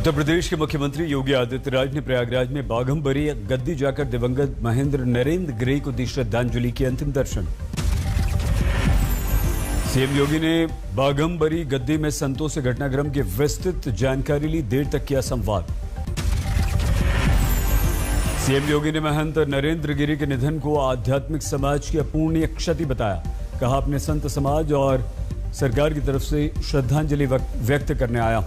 उत्तर प्रदेश के मुख्यमंत्री योगी आदित्यनाथ ने प्रयागराज में बाघम्बरी गद्दी जाकर दिवंगत महेंद्र नरेंद्र गिरी को दी श्रद्धांजलि के अंतिम दर्शन। सीएम योगी ने बाघम्बरी गद्दी में संतों से घटनाक्रम की विस्तृत जानकारी ली, देर तक किया संवाद। सीएम योगी ने महंत नरेंद्र गिरी के निधन को आध्यात्मिक समाज की अपूर्णीय क्षति बताया। कहा, अपने संत समाज और सरकार की तरफ से श्रद्धांजलि व्यक्त करने आया।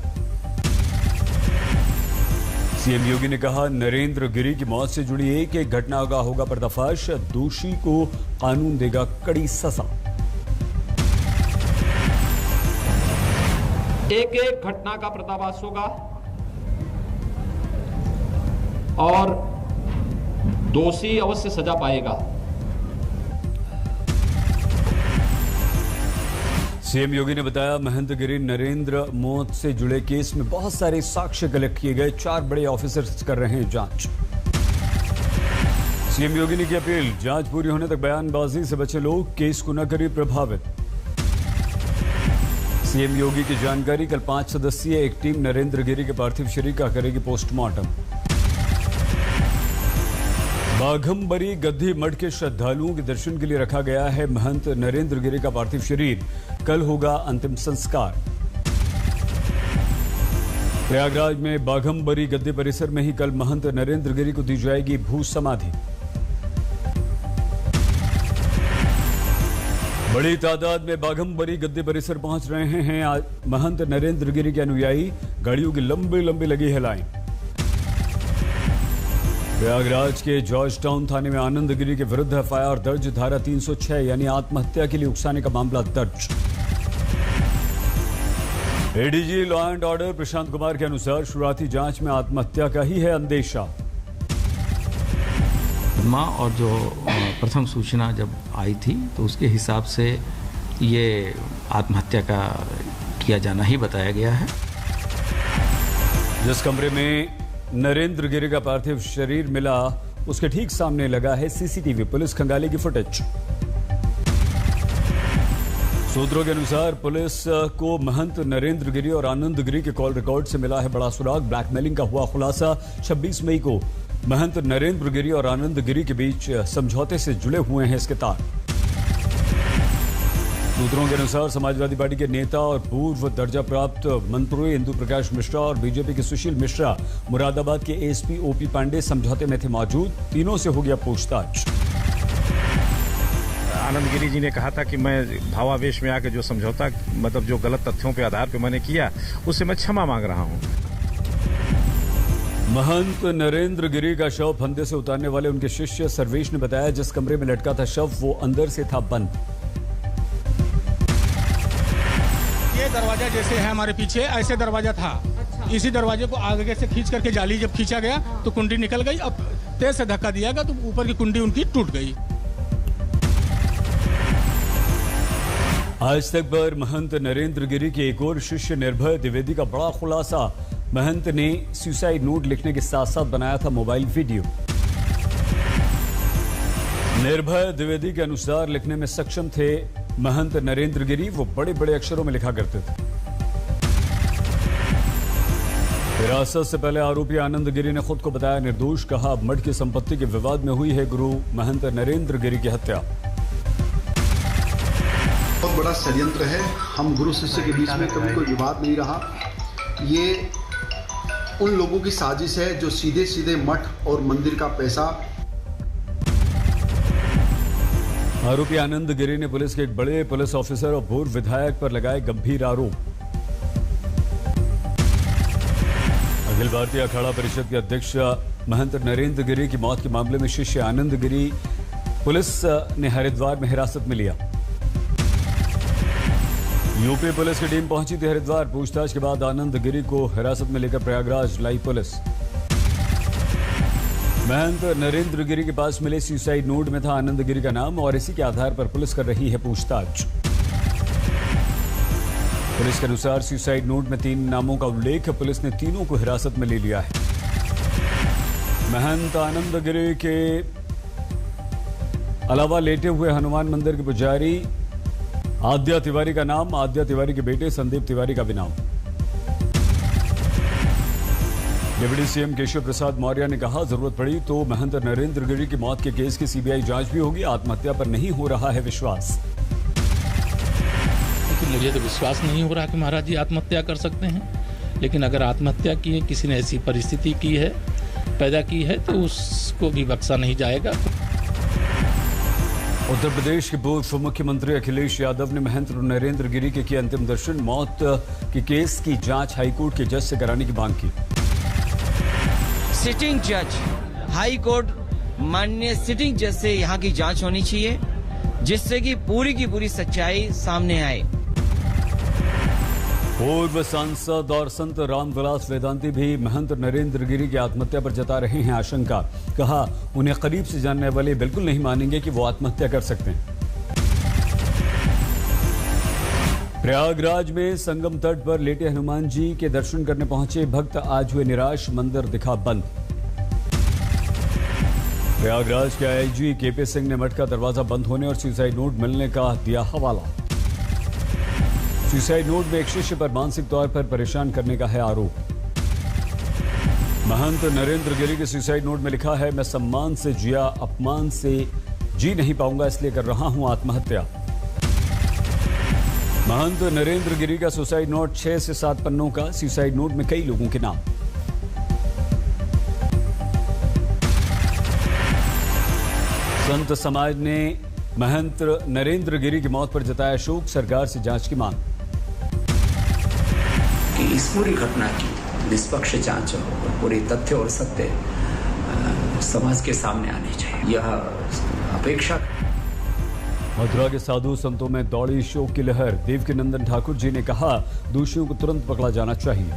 सीएम योगी ने कहा, नरेंद्र गिरी की मौत से जुड़ी एक एक घटना का होगा पर्दाफाश, दोषी को कानून देगा कड़ी सजा। एक एक घटना का पर्दाफाश होगा और दोषी अवश्य सजा पाएगा। सीएम योगी ने बताया, महंत गिरी नरेंद्र मौत से जुड़े केस में बहुत सारे साक्ष्य कलेक्ट किए गए, 4 बड़े ऑफिसर्स कर रहे हैं जांच। सीएम योगी ने की अपील, जांच पूरी होने तक बयानबाजी से बचे लोग, केस को न करें प्रभावित। सीएम योगी की जानकारी, कल 5 सदस्यीय एक टीम नरेंद्र गिरी के पार्थिव शरीर का करेगी पोस्टमार्टम। बाघम्बरी गद्दी मठ के श्रद्धालुओं के दर्शन के लिए रखा गया है महंत नरेंद्र गिरी का पार्थिव शरीर, कल होगा अंतिम संस्कार। प्रयागराज में बाघम्बरी गद्दी परिसर में ही कल महंत नरेंद्र गिरी को दी जाएगी भू समाधि। बड़ी तादाद में बाघम्बरी गद्दी परिसर पहुंच रहे हैं आज महंत नरेंद्र गिरी के अनुयायी, गाड़ियों की लंबी लंबी लगी है लाइन। प्रयागराज के जॉर्ज टाउन थाने में आनंद गिरी के विरुद्ध एफआईआर दर्ज, धारा 306 यानी आत्महत्या के लिए उकसाने का मामला दर्ज। ADG law and order Prashant Kumar के अनुसार शुरुआती जांच में आत्महत्या का ही है अंदेशा। मां और जो प्रथम सूचना जब आई थी तो उसके हिसाब से ये आत्महत्या का किया जाना ही बताया गया है। जिस कमरे में नरेंद्र गिरी का पार्थिव शरीर मिला उसके ठीक सामने लगा है सीसीटीवी, पुलिस खंगालेगी फुटेज। सूत्रों के अनुसार पुलिस को महंत नरेंद्र गिरी और आनंद गिरी के कॉल रिकॉर्ड से मिला है बड़ा सुराग। ब्लैकमेलिंग का हुआ खुलासा, 26 मई को महंत नरेंद्र गिरी और आनंद गिरी के बीच समझौते से जुड़े हुए हैं इसके तार। सूत्रों के अनुसार समाजवादी पार्टी के नेता और पूर्व दर्जा प्राप्त मंत्री इंदु प्रकाश मिश्रा और बीजेपी के सुशील मिश्रा, मुरादाबाद के एसपी ओपी पांडे समझौते में थे मौजूद। तीनों से हो गया पूछताछ। आनंद गिरी जी ने कहा था कि मैं भावावेश में आकर जो समझौता मतलब जो गलत तथ्यों के आधार पर मैंने किया उससे मैं क्षमा मांग रहा हूं। महंत नरेंद्र गिरी का शव फंदे से उतारने वाले उनके शिष्य सर्वेश ने बताया, जिस कमरे में लटका था शव वो अंदर से था बंद। ये दरवाजा जैसे है हमारे पीछे, ऐसे दरवाजा था। अच्छा। इसी दरवाजे को आगे से खींच करके जाली जब खींचा गया तो कुंडी निकल गई। अब तेज से धक्का दिया गया तो ऊपर की कुंडी उनकी टूट गई। आज तक पर महंत नरेंद्र गिरी के एक और शिष्य निर्भय द्विवेदी का बड़ा खुलासा। महंत ने सुसाइड नोट लिखने के साथ साथ बनाया था मोबाइल वीडियो। निर्भय द्विवेदी के अनुसार लिखने में सक्षम थे महंत नरेंद्र गिरी, वो बड़े बड़े अक्षरों में लिखा करते थे। हिरासत से पहले आरोपी आनंद गिरी ने खुद को बताया निर्दोष। कहा, मठ की संपत्ति के विवाद में हुई है गुरु महंत नरेंद्र गिरी की हत्या। बहुत बड़ा षड्यंत्र है। हम गुरु शिष्य के बीच में कभी कोई विवाद नहीं रहा। ये उन लोगों की साजिश है जो सीधे सीधे मठ और मंदिर का पैसा। आरोपी आनंद गिरी ने पुलिस के एक बड़े पुलिस ऑफिसर और पूर्व विधायक पर लगाए गंभीर आरोप। अखिल भारतीय अखाड़ा परिषद के अध्यक्ष महंत नरेंद्र गिरी की मौत के मामले में शिष्य आनंद गिरी पुलिस ने हरिद्वार में हिरासत में लिया। यूपी पुलिस की टीम पहुंची थी हरिद्वार। पूछताछ के बाद आनंद गिरी को हिरासत में लेकर प्रयागराज लाई पुलिस। महंत नरेंद्र गिरी के पास मिले सुसाइड नोट में था आनंद गिरी का नाम और इसी के आधार पर पुलिस कर रही है पूछताछ। पुलिस के अनुसार सुसाइड नोट में 3 नामों का उल्लेख। पुलिस ने तीनों को हिरासत में ले लिया है। महंत आनंद गिरी के अलावा लेटे हुए हनुमान मंदिर के पुजारी आद्या तिवारी का नाम, आद्या तिवारी के बेटे संदीप तिवारी का भी नाम। डिप्टी सीएम केशव प्रसाद मौर्य ने कहा, जरूरत पड़ी तो महंत नरेंद्र गिरी की मौत के केस की सीबीआई जांच भी होगी। आत्महत्या पर नहीं हो रहा है विश्वास। मुझे तो विश्वास नहीं हो रहा कि महाराज जी आत्महत्या कर सकते हैं, लेकिन अगर आत्महत्या की है, किसी ने ऐसी परिस्थिति की है, पैदा की है, तो उसको भी बख्शा नहीं जाएगा। उत्तर प्रदेश के पूर्व मुख्यमंत्री अखिलेश यादव ने महंत नरेंद्र गिरी के किया अंतिम दर्शन। मौत के केस की जांच हाईकोर्ट के जज से कराने की मांग की। सिटिंग जज हाई कोर्ट माननीय सिटिंग जज से यहाँ की जांच होनी चाहिए, जिससे कि पूरी की पूरी सच्चाई सामने आए। पूर्व सांसद और संत रामविलास वेदांती भी महंत नरेंद्र गिरी की आत्महत्या पर जता रहे हैं आशंका। कहा, उन्हें करीब से जानने वाले बिल्कुल नहीं मानेंगे कि वो आत्महत्या कर सकते हैं। प्रयागराज में संगम तट पर लेटे हनुमान जी के दर्शन करने पहुंचे भक्त आज हुए निराश, मंदिर दिखा बंद। प्रयागराज के आईजी केपी सिंह ने मठ का दरवाजा बंद होने और सुसाइड नोट मिलने का दिया हवाला। सुसाइड नोट में एक शिष्य पर मानसिक तौर पर परेशान करने का है आरोप। महंत नरेंद्र गिरी के सुसाइड नोट में लिखा है, मैं सम्मान से जिया, अपमान से जी नहीं पाऊंगा, इसलिए कर रहा हूं आत्महत्या। महंत नरेंद्र गिरी का सुसाइड नोट 6 से 7 पन्नों का। सुसाइड नोट में कई लोगों के नाम। संत समाज ने महंत नरेंद्र गिरी की मौत पर जताया शोक, सरकार से जांच की मांग। कि इस पूरी घटना की निष्पक्ष जांच हो और पूरे तथ्य और सत्य समाज के सामने आने चाहिए, यह अपेक्षा। मथुरा के साधु संतों में दौड़ी शोक की लहर। देवकीनंदन ठाकुर जी ने कहा, दोषियों को तुरंत पकड़ा जाना चाहिए।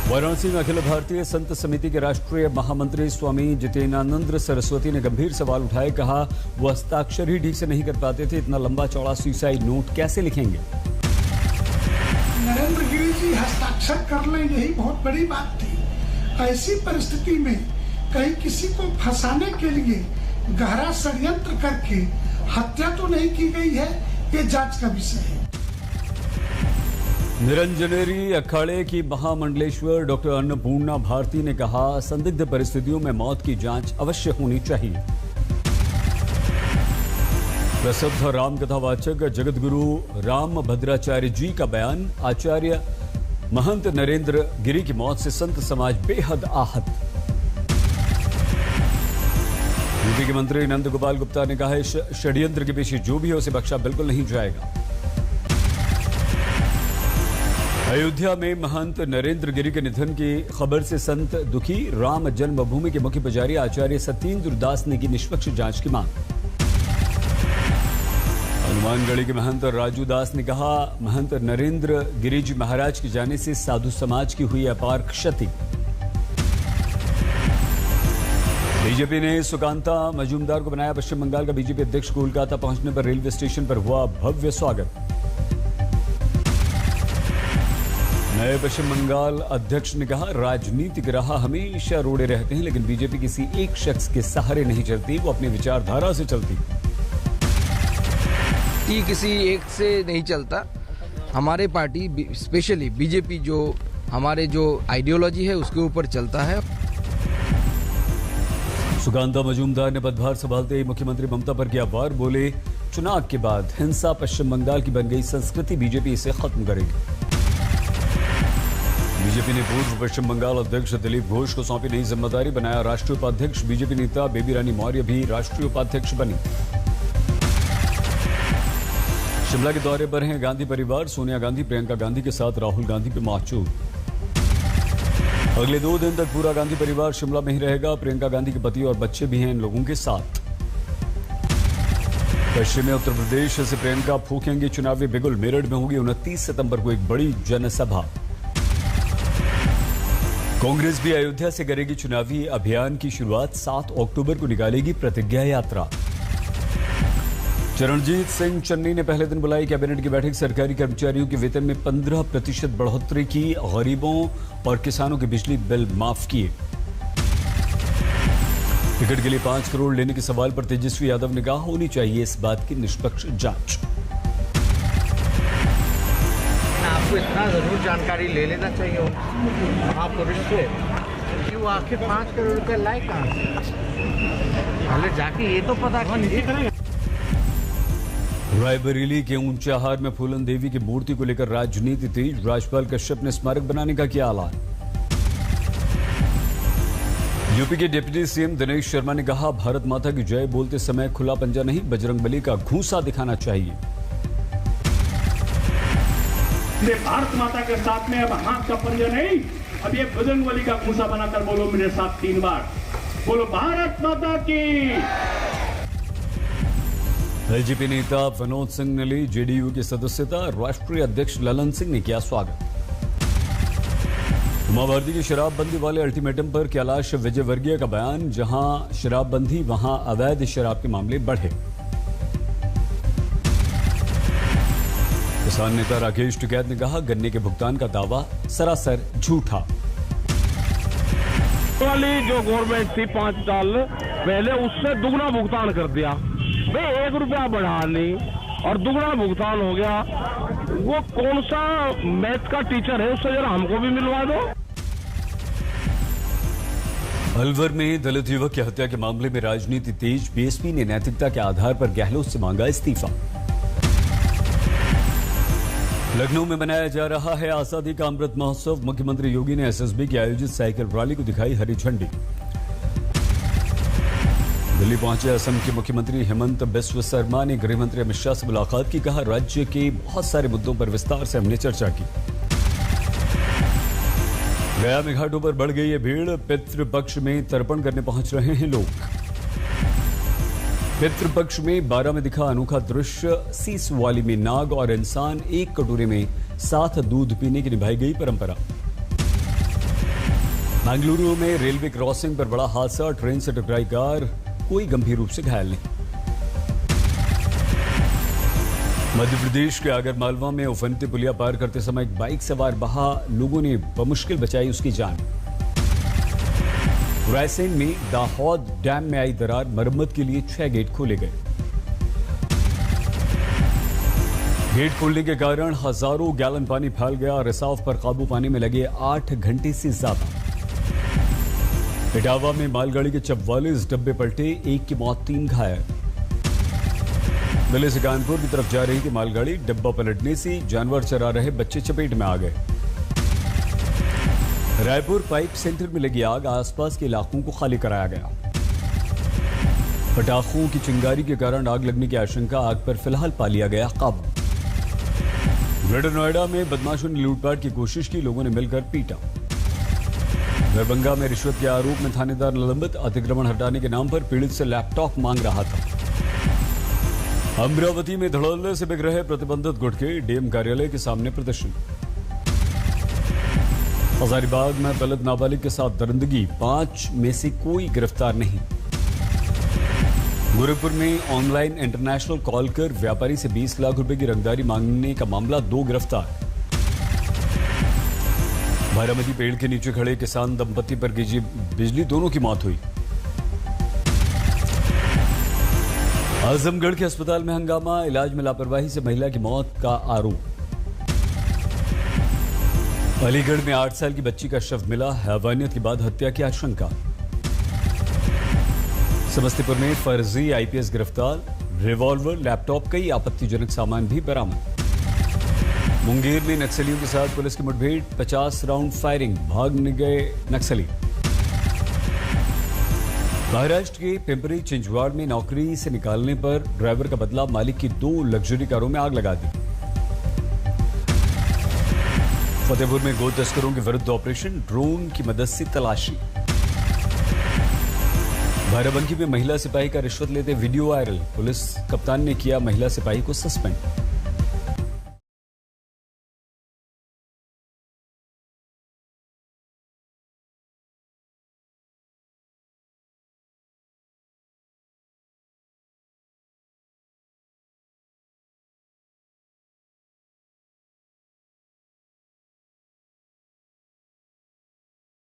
वाराणसी में अखिल भारतीय संत समिति के राष्ट्रीय महामंत्री स्वामी जितेनानंद सरस्वती ने गंभीर सवाल उठाए। कहा, वो हस्ताक्षर ही ठीक से नहीं कर पाते थे, इतना लंबा चौड़ा सुसाइड नोट कैसे लिखेंगे। नरेंद्र गिरी जी हस्ताक्षर कर लें, यही बहुत बड़ी बात थी। ऐसी परिस्थिति में कहीं किसी को फंसाने के लिए गहरा षड्यंत्र करके हत्या तो नहीं की गई है, ये जांच का विषय है। निरंजनेरी अखाड़े की महामंडलेश्वर डॉक्टर अन्नपूर्णा भारती ने कहा, संदिग्ध परिस्थितियों में मौत की जांच अवश्य होनी चाहिए। प्रसिद्ध रामकथावाचक जगतगुरु राम भद्राचार्य जी का बयान। आचार्य महंत नरेंद्र गिरी की मौत से संत समाज बेहद आहत। यूपी के मंत्री नंद गोपाल गुप्ता ने कहा है, षड्यंत्र के पीछे जो भी हो उसे बख्शा बिल्कुल नहीं जाएगा। अयोध्या में महंत नरेंद्र गिरी के निधन की खबर से संत दुखी। राम जन्मभूमि के मुख्य पुजारी आचार्य सत्येंद्र दास ने की निष्पक्ष जांच की मांग। हनुमानगढ़ी के महंत राजू दास ने कहा, महंत नरेंद्र गिरी जी महाराज के जाने से साधु समाज की हुई अपार क्षति। बीजेपी ने सुकांता मजूमदार को बनाया पश्चिम बंगाल का बीजेपी अध्यक्ष। कोलकाता पहुंचने पर रेलवे स्टेशन पर हुआ भव्य स्वागत। नए पश्चिम बंगाल अध्यक्ष ने कहा, राजनीतिक राह हमेशा रोड़े रहते हैं, लेकिन बीजेपी किसी एक शख्स के सहारे नहीं चलती, वो अपनी विचारधारा से चलती। ये किसी एक से नहीं चलता। हमारे पार्टी स्पेशली बीजेपी जो हमारे जो आइडियोलॉजी है उसके ऊपर चलता है। सुकांता मजूमदार ने पदभार संभालते ही मुख्यमंत्री ममता पर किया वार। बोले, चुनाव के बाद हिंसा पश्चिम बंगाल की बन गई संस्कृति, बीजेपी इसे खत्म करेगी। बीजेपी ने पूर्व पश्चिम बंगाल अध्यक्ष दिलीप घोष को सौंपी नई जिम्मेदारी, बनाया राष्ट्रीय उपाध्यक्ष। बीजेपी नेता बेबी रानी मौर्य भी राष्ट्रीय उपाध्यक्ष बनी। शिमला के दौरे पर हैं गांधी परिवार। सोनिया गांधी प्रियंका गांधी के साथ राहुल गांधी पे मौजूद। अगले 2 दिन तक पूरा गांधी परिवार शिमला में ही रहेगा। प्रियंका गांधी के पति और बच्चे भी हैं इन लोगों के साथ। पश्चिमी उत्तर प्रदेश से प्रियंका फूकेंगी चुनावी बिगुल। मेरठ में होगी 29 सितंबर को एक बड़ी जनसभा। कांग्रेस भी अयोध्या से करेगी चुनावी अभियान की शुरुआत। 7 अक्टूबर को निकालेगी प्रतिज्ञा यात्रा। चरणजीत सिंह चन्नी ने पहले दिन बुलाई कैबिनेट की बैठक। सरकारी कर्मचारियों के वेतन में 15% बढ़ोतरी की। गरीबों और किसानों के बिजली बिल माफ किए। टिकट के लिए 5 करोड़ लेने के सवाल पर तेजस्वी यादव ने कहा, होनी चाहिए इस बात की निष्पक्ष जांच। आप आपको इतना ज़रूर जानकारी ले लेना चाहिए महापुरुष से कि वो आखिर 5 करोड़ रुपये लाए कहाँ से, पहले जाके ये तो पता कीजिए। रायबरेली के ऊंचाहार में फूलन देवी की मूर्ति को लेकर राजनीति तेज। राज्यपाल कश्यप ने स्मारक बनाने का किया ऐलान। यूपी के डिप्टी सीएम दिनेश शर्मा ने कहा, भारत माता की जय बोलते समय खुला पंजा नहीं, बजरंगबली का घूंसा दिखाना चाहिए। भारत माता के साथ में अब हाथ का पंजा नहीं, अब ये बजरंगबली का घूंसा बनाकर बोलो मेरे साथ 3 बार, बोलो भारत माता की। एलजेपी नेता विनोद सिंह ने ली जेडीयू की सदस्यता। राष्ट्रीय अध्यक्ष ललन सिंह ने किया स्वागत। उमा भारती की शराबबंदी वाले अल्टीमेटम पर कैलाश विजयवर्गीय का बयान, जहां शराबबंदी वहां अवैध शराब के मामले बढ़े। किसान नेता राकेश टिकैत ने कहा, गन्ने के भुगतान का दावा सरासर झूठा। वाली जो गवर्नमेंट थी 5 साल पहले, उससे दुगना भुगतान कर दिया भाई, 1 रुपया बढ़ा नहीं और दुगना भुगतान हो गया। वो कौन सा मैथ का टीचर है, उससे जरा हमको भी मिलवा दो। अलवर में दलित युवक की हत्या के मामले में राजनीति तेज। बीएसपी ने नैतिकता के आधार पर गहलोत से मांगा इस्तीफा। लखनऊ में मनाया जा रहा है आजादी का अमृत महोत्सव। मुख्यमंत्री योगी ने एसएसबी की आयोजित साइकिल रैली को दिखाई हरी झंडी। दिल्ली पहुंचे असम के मुख्यमंत्री हेमंत बिस्व शर्मा ने गृह मंत्री अमित शाह से मुलाकात की। कहा, राज्य के बहुत सारे मुद्दों पर विस्तार से हमने चर्चा की। गया में घाटों पर बढ़ गई है भीड़। पितृपक्ष में तर्पण करने पहुंच रहे हैं लोग। पितृपक्ष में 12 में दिखा अनोखा दृश्य। सीस वाली में नाग और इंसान एक कटोरे में साथ दूध पीने की निभाई गई परंपरा। बेंगलुरु में रेलवे क्रॉसिंग पर बड़ा हादसा, ट्रेन से टकराई कार, कोई गंभीर रूप से घायल नहीं। मध्य प्रदेश के आगरमालवा में उफनती पुलिया पार करते समय एक बाइक सवार बहा, लोगों ने बमुश्किल बचाई उसकी जान। रायसेन में दाहोद डैम में आई दरार, मरम्मत के लिए 6 गेट खोले गए। गेट खोलने के कारण हजारों गैलन पानी फैल गया। रिसाव पर काबू पाने में लगे 8 घंटे से ज्यादा। इटावा में मालगाड़ी के 44 डब्बे पलटे, 1 की मौत, 3 घायल। दिल्ली से कानपुर की तरफ जा रही थी मालगाड़ी, डिब्बा पलटने से जानवर चरा रहे बच्चे चपेट में आ गए। रायपुर पाइप सेंटर में लगी आग, आसपास के इलाकों को खाली कराया गया। पटाखों की चिंगारी के कारण आग लगने की आशंका, आग पर फिलहाल पा लिया गया काबू। ग्रेटर नोएडा में बदमाशों ने लूटपाट की कोशिश की, लोगों ने मिलकर पीटा। दरभंगा में रिश्वत के आरोप में थानेदार निलंबित, अतिक्रमण हटाने के नाम पर पीड़ित से लैपटॉप मांग रहा था। अमरावती में धड़ल्ले से बिक रहे प्रतिबंधित गुटखे, डीएम कार्यालय के सामने प्रदर्शन। हजारीबाग में दलित नाबालिग के साथ दरिंदगी, 5 में से कोई गिरफ्तार नहीं। गोरखपुर में ऑनलाइन इंटरनेशनल कॉल कर व्यापारी से 20 लाख रुपए की रंगदारी मांगने का मामला, 2 गिरफ्तार। बारामती पेड़ के नीचे खड़े किसान दंपति पर गिरी बिजली, दोनों की मौत हुई। आजमगढ़ के अस्पताल में हंगामा, इलाज में लापरवाही से महिला की मौत का आरोप। अलीगढ़ में 8 साल की बच्ची का शव मिला, हैवानियत के बाद हत्या की आशंका। समस्तीपुर में फर्जी आईपीएस गिरफ्तार, रिवॉल्वर, लैपटॉप, कई आपत्तिजनक सामान भी बरामद। मुंगेर में नक्सलियों के साथ पुलिस की मुठभेड़, 50 राउंड फायरिंग, भाग गए नक्सली। महाराष्ट्र के पिंपरी चिंचवाड़ में नौकरी से निकालने पर ड्राइवर का बदला, मालिक की 2 लग्जरी कारों में आग लगा दी। फतेहपुर में गो तस्करों के विरुद्ध ऑपरेशन, ड्रोन की मदद से तलाशी। बाराबंकी में महिला सिपाही का रिश्वत लेते वीडियो वायरल, पुलिस कप्तान ने किया महिला सिपाही को सस्पेंड।